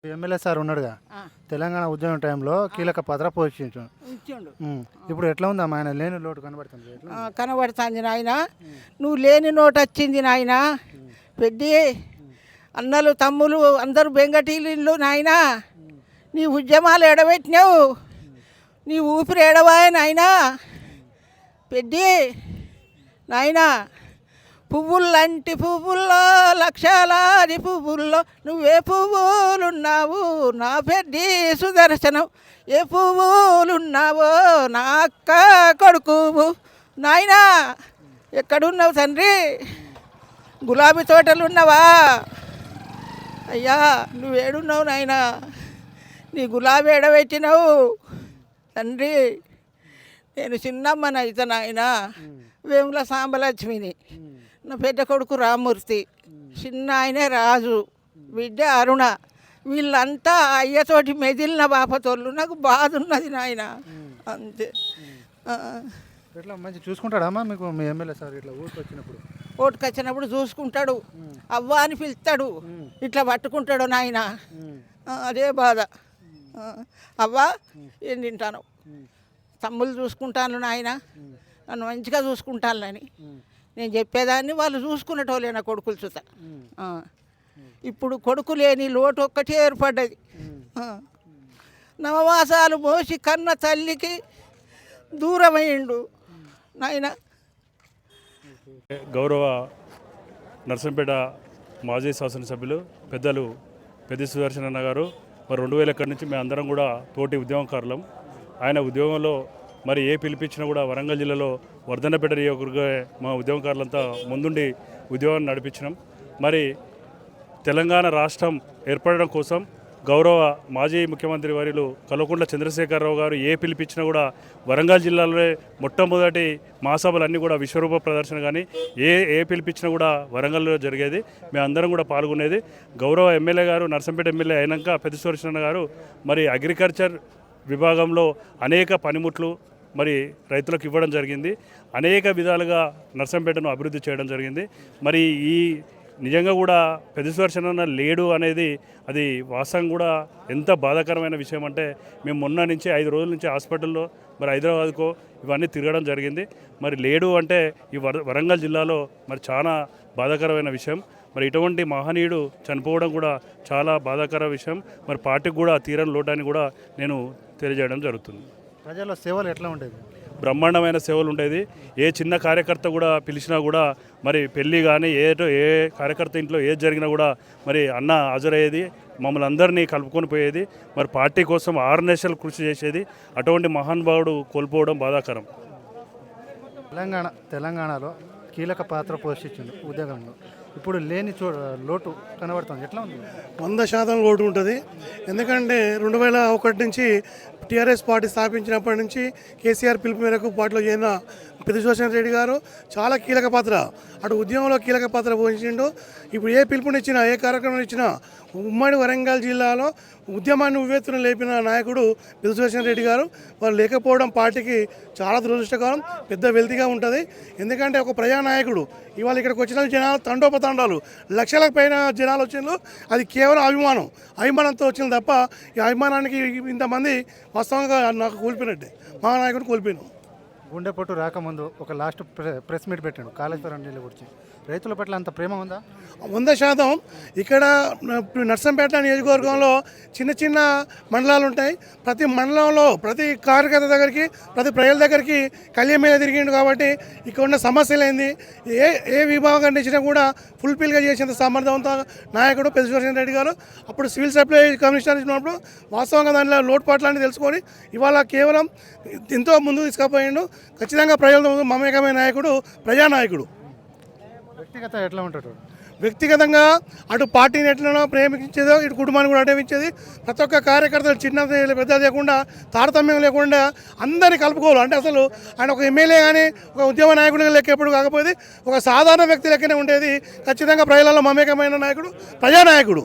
MLA sir ఉన్నాడుగా ఆ, తెలంగాణ ఉద్యమం టైంలో కీలక పాత్ర పోషించాడు. ఉంచండు. ఇప్పుడు ఎట్లా ఉందమ్మా ఆయన లేని లోటు కనబడుతుంది ఎట్లా ఉంది? కనబడుతుంది నాయన. నువ్వు లేని నోటు వచ్చింది నాయన. పెద్ది అన్నలు తమ్ములు అందరూ బెంగటీలు నాయన. నీ ఉద్యమాలు ఎడబెట్టినావు, నీ ఊపిరి ఎడవాయ నాయన. పెద్ది నాయన, పువ్వులంటి పువ్వుల్లో లక్షలాది పువ్వుల్లో నువ్వే పువ్వులున్నావు నా పెద్ది సుదర్శనం. ఏ పువ్వులున్నావో నా అక్క కొడుకువు నాయనా. ఎక్కడున్నావు తండ్రి? గులాబీ తోటలు ఉన్నావా? అయ్యా నువ్వేడున్నావు నాయనా? నీ గులాబీ ఎడబెట్టినావు తండ్రి. నేను చిన్నమ్మనైతే నాయన, వేముల సాంబలక్ష్మిని. నా పెద్ద కొడుకు రామ్మూర్తి, చిన్న ఆయనే రాజు, బిడ్డ అరుణ. వీళ్ళంతా అయ్యతోటి మెదిలిన బాపతోళ్ళు. నాకు బాధ ఉన్నది నాయన, అంతే. ఎట్లా మంచి చూసుకుంటాడమ్మా మీకు మీ ఎమ్మెల్యే సార్ ఇట్లా ఊరికి వచ్చినప్పుడు? ఓటుకు వచ్చినప్పుడు చూసుకుంటాడు, అవ్వ అని పిలుస్తాడు, ఇట్లా పట్టుకుంటాడు నాయన. అదే బాధ. అవ్వ ఏం తింటాను, తమ్ముళ్ళు చూసుకుంటాను నాయన, నన్ను మంచిగా చూసుకుంటానని నేను చెప్పేదాన్ని వాళ్ళు చూసుకునేటోళ్ళే నా కొడుకులు చూత. ఇప్పుడు కొడుకు లేని లోటు ఒక్కటే ఏర్పడ్డది. నవమాసాలు మోసి కన్న తల్లికి దూరమైండు నాయన. గౌరవ నర్సంపేట మాజీ శాసనసభ్యులు పెద్దలు పెద్ది సుదర్శన్ అన్న గారు మరి 2000 నుంచి మేము అందరం కూడా తోటి ఉద్యమకారులం. ఆయన ఉద్యోగంలో మరి ఏ పిలిపించినా కూడా వరంగల్ జిల్లాలో వర్ధన్నపేట నియోజకవర్గ మా ఉద్యమకారులంతా ముందుండి ఉద్యోగాన్ని నడిపించినాం. మరి తెలంగాణ రాష్ట్రం ఏర్పడడం కోసం గౌరవ మాజీ ముఖ్యమంత్రి వర్యులు కల్వకుంట్ల చంద్రశేఖరరావు గారు ఏ పిలిపించినా కూడా వరంగల్ జిల్లాలో మొట్టమొదటి మహాసభలన్నీ కూడా విశ్వరూప ప్రదర్శన కానీ ఏ పిలిపించినా కూడా వరంగల్లో జరిగేది. మేము అందరం కూడా పాల్గొనేది. గౌరవ ఎమ్మెల్యే గారు నర్సంపేట ఎమ్మెల్యే అయినాక పెద్ద సుదర్శన్ గారు మరి అగ్రికల్చర్ విభాగంలో అనేక పనిముట్లు మరి రైతులకు ఇవ్వడం జరిగింది. అనేక విధాలుగా నర్సంపేటను అభివృద్ధి చేయడం జరిగింది. మరి ఈ నిజంగా కూడా పెద్ద సుదర్శన లేడు అనేది అది వాస్తవం కూడా ఎంత బాధాకరమైన విషయం అంటే, మేము మొన్న నుంచి 5 రోజుల నుంచి హాస్పిటల్లో మరి హైదరాబాద్కో ఇవన్నీ తిరగడం జరిగింది. మరి లేడు అంటే ఈ వరంగల్ జిల్లాలో మరి చాలా బాధాకరమైన విషయం. మరి ఇటువంటి మహనీయుడు చనిపోవడం కూడా చాలా బాధాకర విషయం. మరి పార్టీకి కూడా తీరని లోటాన్ని కూడా నేను తెలియజేయడం జరుగుతుంది. ప్రజల సేవలు ఎట్లా ఉండేది? బ్రహ్మాండమైన సేవలు ఉండేది. ఏ చిన్న కార్యకర్త కూడా పిలిచినా కూడా మరి పెళ్ళి కానీ ఏ కార్యకర్త ఇంట్లో ఏది జరిగినా కూడా మరి అన్న హాజరయ్యేది, మమ్మల్ని అందరినీ కలుపుకొని పోయేది. మరి పార్టీ కోసం 6 నెలలు కృషి చేసేది. అటువంటి మహానుభావుడు కోల్పోవడం బాధాకరం. తెలంగాణలో కీలక పాత్ర పోషించింది ఉద్యోగంలో. ఇప్పుడు లేని లోటు కనబడుతుంది. ఎట్లా ఉంది? 100% లోటు ఉంటుంది. ఎందుకంటే 2001 నుంచి టీఆర్ఎస్ పార్టీ స్థాపించినప్పటి నుంచి కేసీఆర్ పిలుపు మేరకు పార్టీలో చేరిన పెద్ది సుదర్శన్ రెడ్డి గారు చాలా కీలక పాత్ర, అటు ఉద్యమంలో కీలక పాత్ర పోషించిండు. ఇప్పుడు ఏ పిలుపునిచ్చినా ఏ కార్యక్రమం ఇచ్చినా ఉమ్మడి వరంగల్ జిల్లాలో ఉద్యమాన్ని ఉవ్వెత్తున లేపిన నాయకుడు పెద్ది సుదర్శన్ రెడ్డి గారు. వారు లేకపోవడం పార్టీకి చాలా దురదృష్టకరం, పెద్ద వెల్తిగా ఉంటుంది. ఎందుకంటే ఒక ప్రజానాయకుడు ఇవాళ ఇక్కడికి వచ్చిన జనాలు తండోపతండాలు లక్షలకు పైన జనాలు వచ్చిండ్రు. అది కేవలం అభిమానంతో వచ్చింది తప్ప ఈ అభిమానానికి ఇంతమంది వాస్తవంగా నాకు కోల్పోయినట్టే, మహానాయకుడు కోల్పోయినాం. గుండెపోటు రాకముందు ఒక లాస్ట్ ప్రెస్ మీట్ పెట్టాడు కాళేశ్వరం నీళ్ళ గురించి. రైతుల పట్ల అంత ప్రేమ ఉందా? 100%. ఇక్కడ నర్సంపేట నియోజకవర్గంలో చిన్న చిన్న మండలాలు ఉంటాయి. ప్రతి మండలంలో ప్రతి కార్యకర్త దగ్గరికి ప్రతి ప్రజల దగ్గరికి కళ్యాణ్ మీద తిరిగిండు. కాబట్టి ఇక్కడ ఉన్న సమస్యలు ఏంది, ఏ విభాగాన్ని ఇచ్చినా కూడా ఫుల్ఫిల్గా చేసేంత సమర్థవంత నాయకుడు పెద్ది సుదర్శన్ రెడ్డి గారు. అప్పుడు సివిల్ సప్లై కమిషనర్ ఇచ్చినప్పుడు వాస్తవంగా దానిలో లోటుపాట్లన్నీ తెలుసుకొని ఇవాళ కేవలం ఎంతో ముందుకు తీసుకుపోయిండు. ఖచ్చితంగా ప్రజలతో మమేకమైన నాయకుడు, ప్రజానాయకుడు. వ్యక్తిగత ఎట్లా ఉంటాడు? వ్యక్తిగతంగా అటు పార్టీని ఎట్లనో ప్రేమించేదో ఇటు కుటుంబాన్ని కూడా అటవించేది. ప్రతి ఒక్క కార్యకర్తలు చిన్న పెద్ద లేకుండా తారతమ్యం లేకుండా అందరినీ కలుపుకోవాలి. అంటే అసలు ఆయన ఒక ఎమ్మెల్యే కానీ ఒక ఉద్యమ నాయకుడిగా లెక్క ఎప్పుడు కాకపోతే ఒక సాధారణ వ్యక్తి లెక్కనే ఉండేది. ఖచ్చితంగా ప్రజలలో మమేకమైన నాయకుడు, ప్రజానాయకుడు.